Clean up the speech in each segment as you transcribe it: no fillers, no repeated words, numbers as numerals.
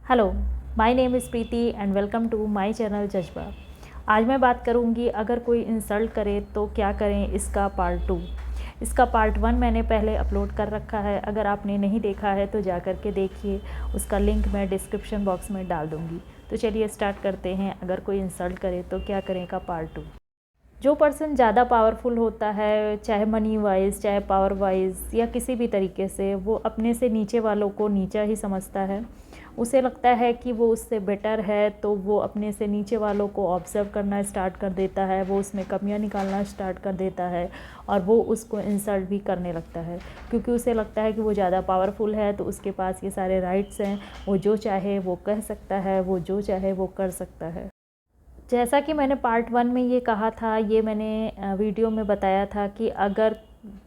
Hello, my name is Preeti and welcome to my channel Jazba. आज मैं बात करूंगी अगर कोई इंसल्ट करे तो क्या करें, इसका पार्ट 2। इसका पार्ट 1 मैंने पहले अपलोड कर रखा है। अगर आपने नहीं देखा है तो जा कर के देखिए, उसका लिंक मैं डिस्क्रिप्शन बॉक्स में डाल दूँगी। तो चलिए स्टार्ट करते हैं, अगर कोई इंसल्ट करे तो क्या करें का पार्ट 2। जो पर्सन ज़्यादा पावरफुल होता है, चाहे मनी वाइज, चाहे पावर वाइज या किसी भी तरीके से, वो अपने से नीचे वालों को नीचा ही समझता है। उसे लगता है कि वो उससे बेटर है, तो वो अपने से नीचे वालों को ऑब्ज़र्व करना स्टार्ट कर देता है, वो उसमें कमियां निकालना स्टार्ट कर देता है और वो उसको इंसल्ट भी करने लगता है, क्योंकि उसे लगता है कि वो ज़्यादा पावरफुल है, तो उसके पास ये सारे राइट्स हैं, वो जो चाहे वो कह सकता है, वो जो चाहे वो कर सकता है। जैसा कि मैंने पार्ट 1 में ये कहा था, ये मैंने वीडियो में बताया था कि अगर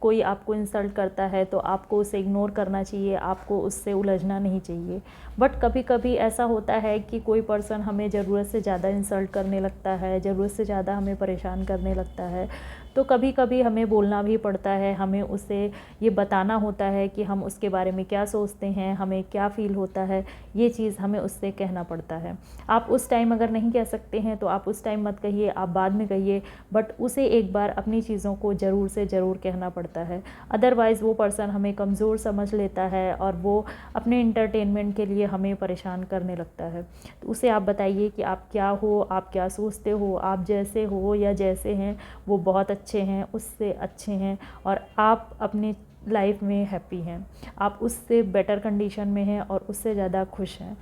कोई आपको इंसल्ट करता है तो आपको उसे इग्नोर करना चाहिए, आपको उससे उलझना नहीं चाहिए। बट कभी-कभी ऐसा होता है कि कोई पर्सन हमें ज़रूरत से ज़्यादा इंसल्ट करने लगता है, ज़रूरत से ज़्यादा हमें परेशान करने लगता है, तो कभी-कभी हमें बोलना भी पड़ता है, हमें उसे ये बताना होता है कि हम उसके बारे में क्या सोचते हैं, हमें क्या फ़ील होता है, ये चीज़ हमें उससे कहना पड़ता है। आप उस टाइम अगर नहीं कह सकते हैं तो आप उस टाइम मत कहिए, आप बाद में कहिए, बट उसे एक बार अपनी चीज़ों को ज़रूर से ज़रूर कहना पड़ता है। अदरवाइज़ वो पर्सन हमें कमज़ोर समझ लेता है और वो अपने एंटरटेनमेंट के लिए हमें परेशान करने लगता है। तो उसे आप बताइए कि आप क्या हो, आप क्या सोचते हो, आप जैसे हो या जैसे हैं वो बहुत अच्छे हैं, उससे अच्छे हैं और आप अपनी लाइफ में हैप्पी हैं, आप उससे बेटर कंडीशन में हैं और उससे ज़्यादा खुश हैं।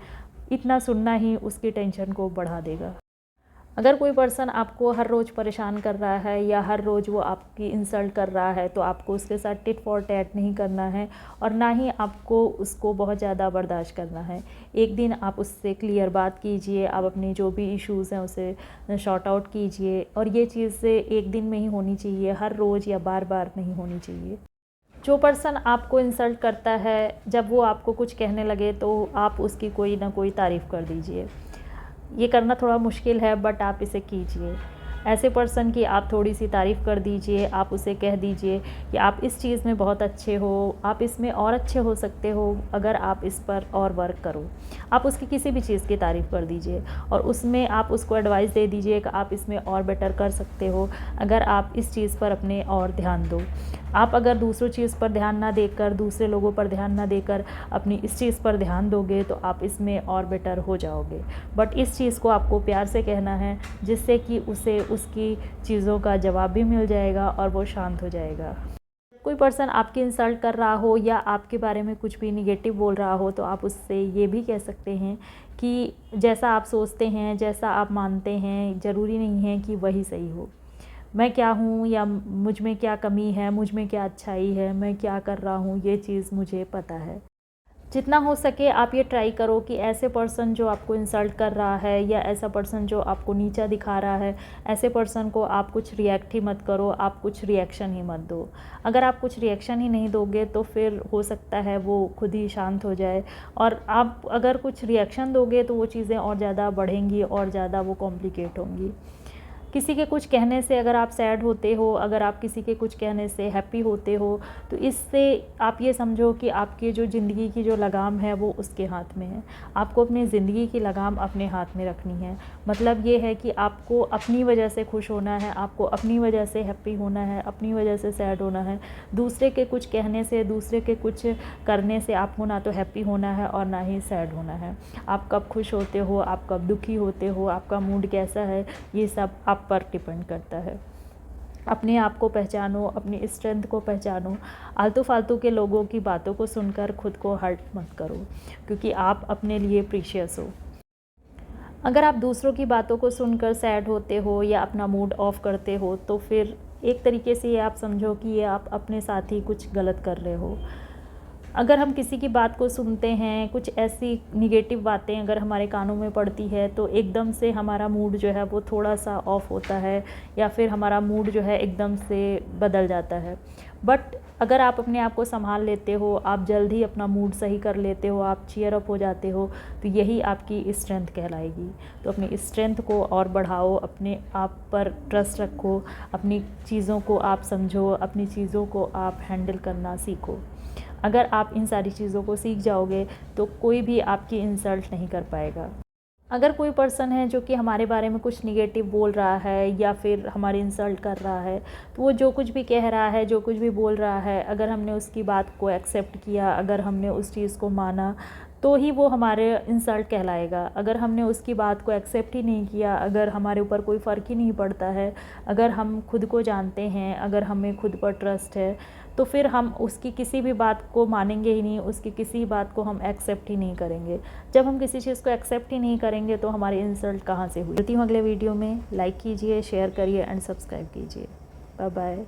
इतना सुनना ही उसकी टेंशन को बढ़ा देगा। अगर कोई पर्सन आपको हर रोज़ परेशान कर रहा है या हर रोज़ वो आपकी इंसल्ट कर रहा है, तो आपको उसके साथ टिट फॉर टैट नहीं करना है और ना ही आपको उसको बहुत ज़्यादा बर्दाश्त करना है। एक दिन आप उससे क्लियर बात कीजिए, आप अपनी जो भी इश्यूज़ हैं उसे सॉर्ट आउट कीजिए और ये चीज़ एक दिन में ही होनी चाहिए, हर रोज़ या बार-बार नहीं होनी चाहिए। जो पर्सन आपको इंसल्ट करता है, जब वो आपको कुछ कहने लगे तो आप उसकी कोई ना कोई तारीफ़ कर दीजिए। ये करना थोड़ा मुश्किल है, बट आप इसे कीजिए। ऐसे पर्सन की आप थोड़ी-सी तारीफ़ कर दीजिए, आप उसे कह दीजिए कि आप इस चीज़ में बहुत अच्छे हो, आप इसमें और अच्छे हो सकते हो अगर आप इस पर और वर्क करो। आप उसकी किसी भी चीज़ की तारीफ़ कर दीजिए और उसमें आप उसको एडवाइस दे दीजिए कि आप इसमें और बेटर कर सकते हो अगर आप इस चीज़ पर अपने और ध्यान दो। आप अगर दूसरों चीज़ पर ध्यान ना देकर, दूसरे लोगों पर ध्यान ना देकर अपनी इस चीज़ पर ध्यान दोगे तो आप इसमें और बेटर हो जाओगे। बट इस चीज़ को आपको प्यार से कहना है, जिससे कि उसे उसकी चीज़ों का जवाब भी मिल जाएगा और वो शांत हो जाएगा। कोई पर्सन आपकी इंसल्ट कर रहा हो या आपके बारे में कुछ भी नेगेटिव बोल रहा हो, तो आप उससे ये भी कह सकते हैं कि जैसा आप सोचते हैं, जैसा आप मानते हैं, ज़रूरी नहीं है कि वही सही हो। मैं क्या हूँ या मुझ में क्या कमी है, मुझ में क्या अच्छाई है, मैं क्या कर रहा हूँ, ये चीज़ मुझे पता है। जितना हो सके आप ये ट्राई करो कि ऐसे पर्सन जो आपको इंसल्ट कर रहा है या ऐसा पर्सन जो आपको नीचा दिखा रहा है, ऐसे पर्सन को आप कुछ रिएक्ट ही मत करो, आप कुछ रिएक्शन ही मत दो। अगर आप कुछ रिएक्शन ही नहीं दोगे तो फिर हो सकता है वो खुद ही शांत हो जाए, और आप अगर कुछ रिएक्शन दोगे तो वो चीज़ें और ज़्यादा बढ़ेंगी और ज़्यादा वो कॉम्प्लिकेट होंगी। किसी के कुछ कहने से अगर आप सैड होते हो, अगर आप किसी के कुछ कहने से हैप्पी होते हो, तो इससे आप ये समझो कि आपकी जो ज़िंदगी की जो लगाम है वो उसके हाथ में है। आपको अपनी ज़िंदगी की लगाम अपने हाथ में रखनी है। मतलब ये है कि आपको अपनी वजह से खुश होना है, आपको अपनी वजह से हैप्पी होना है, अपनी वजह से सैड होना है। दूसरे के कुछ कहने से, दूसरे के कुछ करने से आपको ना तो हैप्पी होना है और ना ही सैड होना है। आप कब खुश होते हो, आप कब दुखी होते हो, आपका मूड कैसा है, ये सब आप पर डिपेंड करता है। अपने आप को पहचानो, अपनी स्ट्रेंथ को पहचानो। आलतू फालतू के लोगों की बातों को सुनकर खुद को हर्ट मत करो, क्योंकि आप अपने लिए प्रीशियस हो। अगर आप दूसरों की बातों को सुनकर सैड होते हो या अपना मूड ऑफ करते हो, तो फिर एक तरीके से ये आप समझो कि ये आप अपने साथ ही कुछ गलत कर रहे हो। अगर हम किसी की बात को सुनते हैं, कुछ ऐसी नेगेटिव बातें अगर हमारे कानों में पड़ती है, तो एकदम से हमारा मूड जो है वो थोड़ा-सा ऑफ होता है या फिर हमारा मूड जो है एकदम से बदल जाता है। बट अगर आप अपने आप को सँभाल लेते हो, आप जल्द ही अपना मूड सही कर लेते हो, आप चीयर अप हो जाते हो, तो यही आपकी स्ट्रेंथ कहलाएगी। तो अपनी स्ट्रेंथ को और बढ़ाओ, अपने आप पर ट्रस्ट रखो, अपनी चीज़ों को आप समझो, अपनी चीज़ों को आप हैंडल करना सीखो। अगर आप इन सारी चीज़ों को सीख जाओगे तो कोई भी आपकी इंसल्ट नहीं कर पाएगा। अगर कोई पर्सन है जो कि हमारे बारे में कुछ निगेटिव बोल रहा है या फिर हमारी इंसल्ट कर रहा है, तो वो जो कुछ भी कह रहा है, जो कुछ भी बोल रहा है, अगर हमने उसकी बात को एक्सेप्ट किया, अगर हमने उस चीज़ को माना, तो ही वो हमारे इंसल्ट कहलाएगा। अगर हमने उसकी बात को एक्सेप्ट ही नहीं किया, अगर हमारे ऊपर कोई फ़र्क ही नहीं पड़ता है, अगर हम खुद को जानते हैं, अगर हमें खुद पर ट्रस्ट है, तो फिर हम उसकी किसी भी बात को मानेंगे ही नहीं, उसकी किसी बात को हम एक्सेप्ट ही नहीं करेंगे। जब हम किसी चीज़ को एक्सेप्ट ही नहीं करेंगे तो हमारी इंसल्ट कहाँ से हुई। मिलती हूँ अगले वीडियो में। लाइक कीजिए, शेयर करिए एंड सब्सक्राइब कीजिए। Bye bye.